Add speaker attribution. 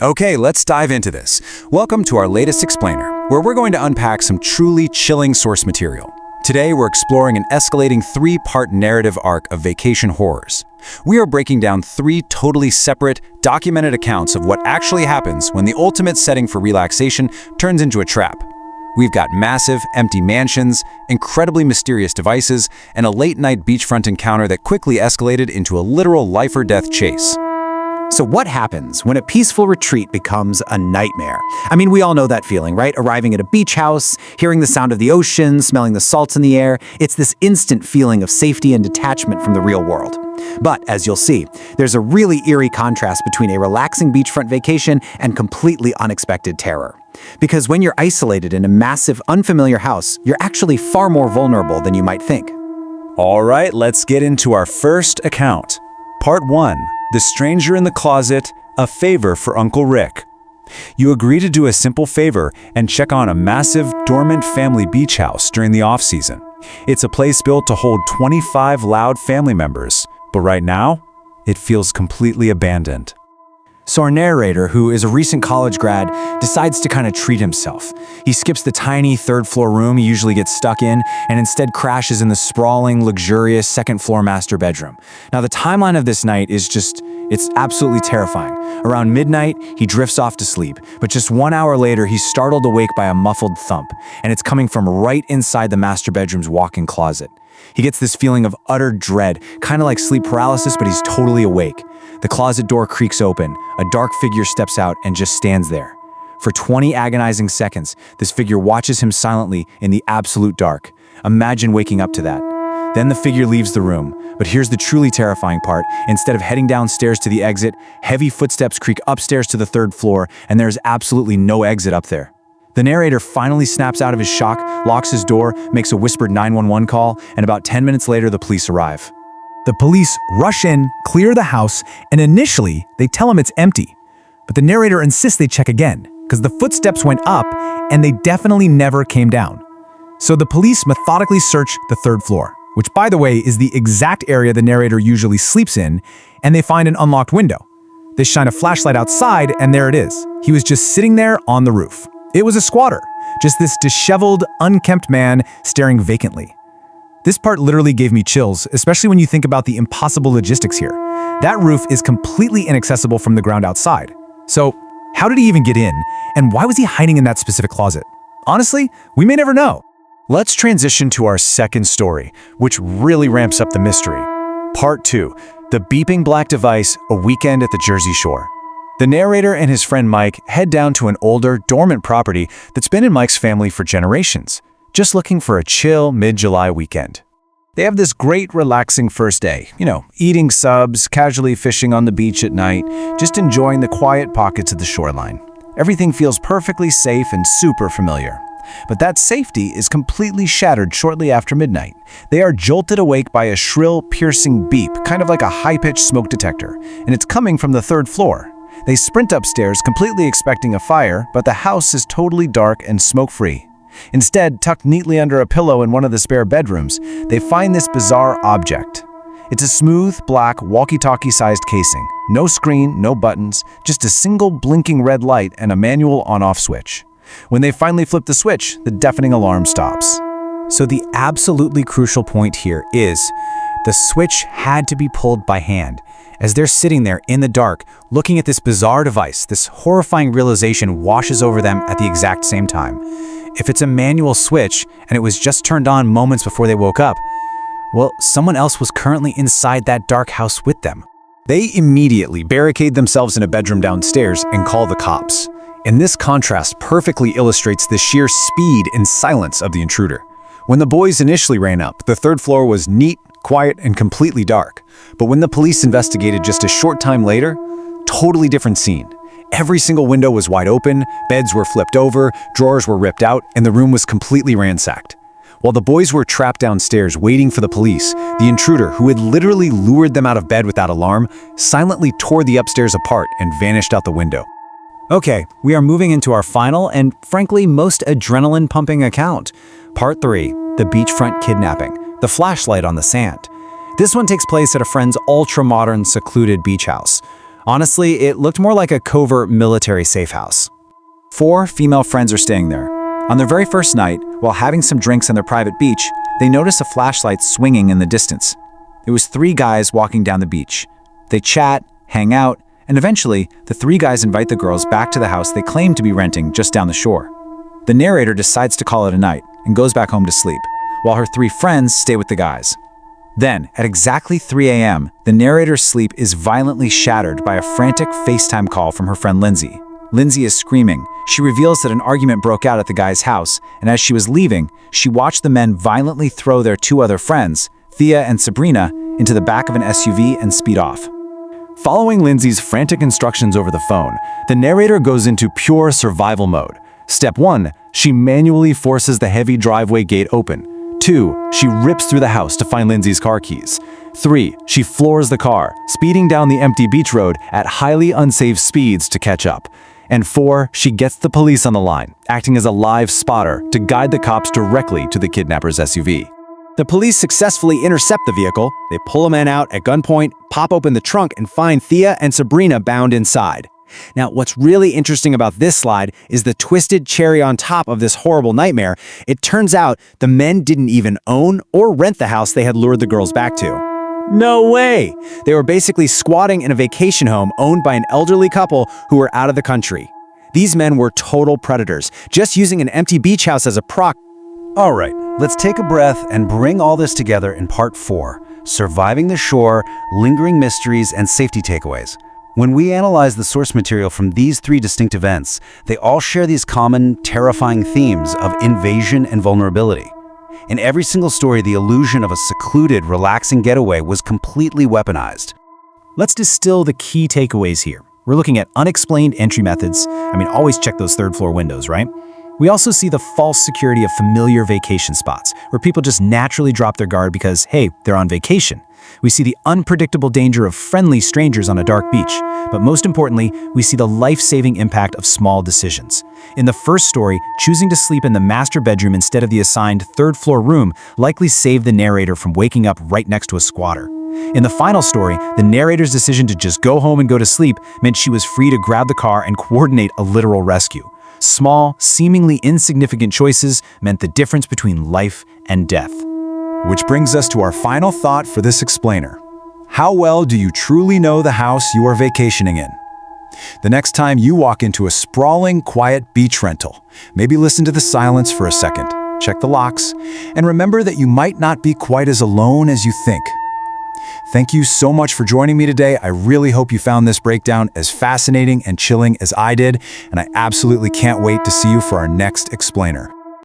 Speaker 1: Okay, let's dive into this. Welcome to our latest explainer, where we're going to unpack some truly chilling source material. Today, we're exploring an escalating three-part narrative arc of vacation horrors. We are breaking down three totally separate, documented accounts of what actually happens when the ultimate setting for relaxation turns into a trap. We've got massive, empty mansions, incredibly mysterious devices, and a late-night beachfront encounter that quickly escalated into a literal life-or-death chase.
Speaker 2: So what happens when a peaceful retreat becomes a nightmare? I mean, we all know that feeling, right? Arriving at a beach house, hearing the sound of the ocean, smelling the salts in the air. It's this instant feeling of safety and detachment from the real world. But, as you'll see, there's a really eerie contrast between a relaxing beachfront vacation and completely unexpected terror. Because when you're isolated in a massive, unfamiliar house, you're actually far more vulnerable than you might think.
Speaker 1: All right, let's get into our first account. Part 1. The Stranger in the Closet, a favor for Uncle Rick. You agree to do a simple favor and check on a massive, dormant family beach house during the off-season. It's a place built to hold 25 loud family members, but right now, it feels completely abandoned.
Speaker 3: So our narrator, who is a recent college grad, decides to kind of treat himself. He skips the tiny third-floor room he usually gets stuck in and instead crashes in the sprawling, luxurious second-floor master bedroom. Now, the timeline of this night is it's absolutely terrifying. Around midnight, he drifts off to sleep, but just 1 hour later, he's startled awake by a muffled thump, and it's coming from right inside the master bedroom's walk-in closet. He gets this feeling of utter dread, kind of like sleep paralysis, but he's totally awake. The closet door creaks open, a dark figure steps out and just stands there. For 20 agonizing seconds, this figure watches him silently in the absolute dark. Imagine waking up to that. Then the figure leaves the room, but here's the truly terrifying part. Instead of heading downstairs to the exit, heavy footsteps creak upstairs to the third floor, and there's absolutely no exit up there. The narrator finally snaps out of his shock, locks his door, makes a whispered 911 call, and about 10 minutes later, the police arrive.
Speaker 4: The police rush in, clear the house, and initially, they tell him it's empty. But the narrator insists they check again, because the footsteps went up, and they definitely never came down. So the police methodically search the third floor, which, by the way, is the exact area the narrator usually sleeps in, and they find an unlocked window. They shine a flashlight outside, and there it is. He was just sitting there on the roof. It was a squatter, just this disheveled, unkempt man staring vacantly. This part literally gave me chills, especially when you think about the impossible logistics here. That roof is completely inaccessible from the ground outside. So, how did he even get in? And why was he hiding in that specific closet? Honestly, we may never know.
Speaker 1: Let's transition to our second story, which really ramps up the mystery. Part 2. The Beeping Black Device, a Weekend at the Jersey Shore. The narrator and his friend Mike head down to an older, dormant property that's been in Mike's family for generations, just looking for a chill mid-July weekend. They have this great, relaxing first day, eating subs, casually fishing on the beach at night, just enjoying the quiet pockets of the shoreline. Everything feels perfectly safe and super familiar. But that safety is completely shattered shortly after midnight. They are jolted awake by a shrill, piercing beep, kind of like a high-pitched smoke detector, and it's coming from the third floor. They sprint upstairs, completely expecting a fire, but the house is totally dark and smoke-free. Instead, tucked neatly under a pillow in one of the spare bedrooms, they find this bizarre object. It's a smooth, black, walkie-talkie-sized casing. No screen, no buttons, just a single blinking red light and a manual on-off switch. When they finally flip the switch, the deafening alarm stops.
Speaker 2: So the absolutely crucial point here is the switch had to be pulled by hand. As they're sitting there in the dark, looking at this bizarre device, this horrifying realization washes over them at the exact same time. If it's a manual switch and it was just turned on moments before they woke up, well, someone else was currently inside that dark house with them.
Speaker 1: They immediately barricade themselves in a bedroom downstairs and call the cops. And this contrast perfectly illustrates the sheer speed and silence of the intruder. When the boys initially ran up, the third floor was neat, quiet, and completely dark. But when the police investigated just a short time later, totally different scene. Every single window was wide open, beds were flipped over, drawers were ripped out, and the room was completely ransacked. While the boys were trapped downstairs waiting for the police, the intruder, who had literally lured them out of bed without alarm, silently tore the upstairs apart and vanished out the window.
Speaker 2: Okay, we are moving into our final and, frankly, most adrenaline-pumping account. Part 3, the beachfront kidnapping, the flashlight on the sand. This one takes place at a friend's ultra-modern, secluded beach house. Honestly, it looked more like a covert military safe house. 4 female friends are staying there. On their very first night, while having some drinks on their private beach, they notice a flashlight swinging in the distance. It was 3 guys walking down the beach. They chat, hang out, and eventually, the 3 guys invite the girls back to the house they claim to be renting just down the shore. The narrator decides to call it a night and goes back home to sleep, while her 3 friends stay with the guys. Then, at exactly 3 a.m., the narrator's sleep is violently shattered by a frantic FaceTime call from her friend Lindsay. Lindsay is screaming. She reveals that an argument broke out at the guy's house, and as she was leaving, she watched the men violently throw their 2 other friends, Thea and Sabrina, into the back of an SUV and speed off.
Speaker 1: Following Lindsay's frantic instructions over the phone, the narrator goes into pure survival mode. Step 1, she manually forces the heavy driveway gate open. 2, she rips through the house to find Lindsay's car keys. 3, she floors the car, speeding down the empty beach road at highly unsafe speeds to catch up. And 4, she gets the police on the line, acting as a live spotter to guide the cops directly to the kidnapper's SUV.
Speaker 3: The police successfully intercept the vehicle, they pull a man out at gunpoint, pop open the trunk, and find Thea and Sabrina bound inside. Now, what's really interesting about this slide is the twisted cherry on top of this horrible nightmare. It turns out the men didn't even own or rent the house they had lured the girls back to. No way! They were basically squatting in a vacation home owned by an elderly couple who were out of the country. These men were total predators, just using an empty beach house as a proxy.
Speaker 5: All right, let's take a breath and bring all this together in part 4, Surviving the Shore, Lingering Mysteries, and Safety Takeaways. When we analyze the source material from these 3 distinct events, they all share these common, terrifying themes of invasion and vulnerability. In every single story, the illusion of a secluded, relaxing getaway was completely weaponized.
Speaker 4: Let's distill the key takeaways here. We're looking at unexplained entry methods. Always check those 3rd floor windows, right? We also see the false security of familiar vacation spots, where people just naturally drop their guard because, hey, they're on vacation. We see the unpredictable danger of friendly strangers on a dark beach, but most importantly, we see the life-saving impact of small decisions. In the first story, choosing to sleep in the master bedroom instead of the assigned 3rd floor room likely saved the narrator from waking up right next to a squatter. In the final story, the narrator's decision to just go home and go to sleep meant she was free to grab the car and coordinate a literal rescue. Small, seemingly insignificant choices meant the difference between life and death.
Speaker 1: Which brings us to our final thought for this explainer. How well do you truly know the house you are vacationing in? The next time you walk into a sprawling, quiet beach rental, maybe listen to the silence for a second, check the locks, and remember that you might not be quite as alone as you think. Thank you so much for joining me today. I really hope you found this breakdown as fascinating and chilling as I did, and I absolutely can't wait to see you for our next explainer.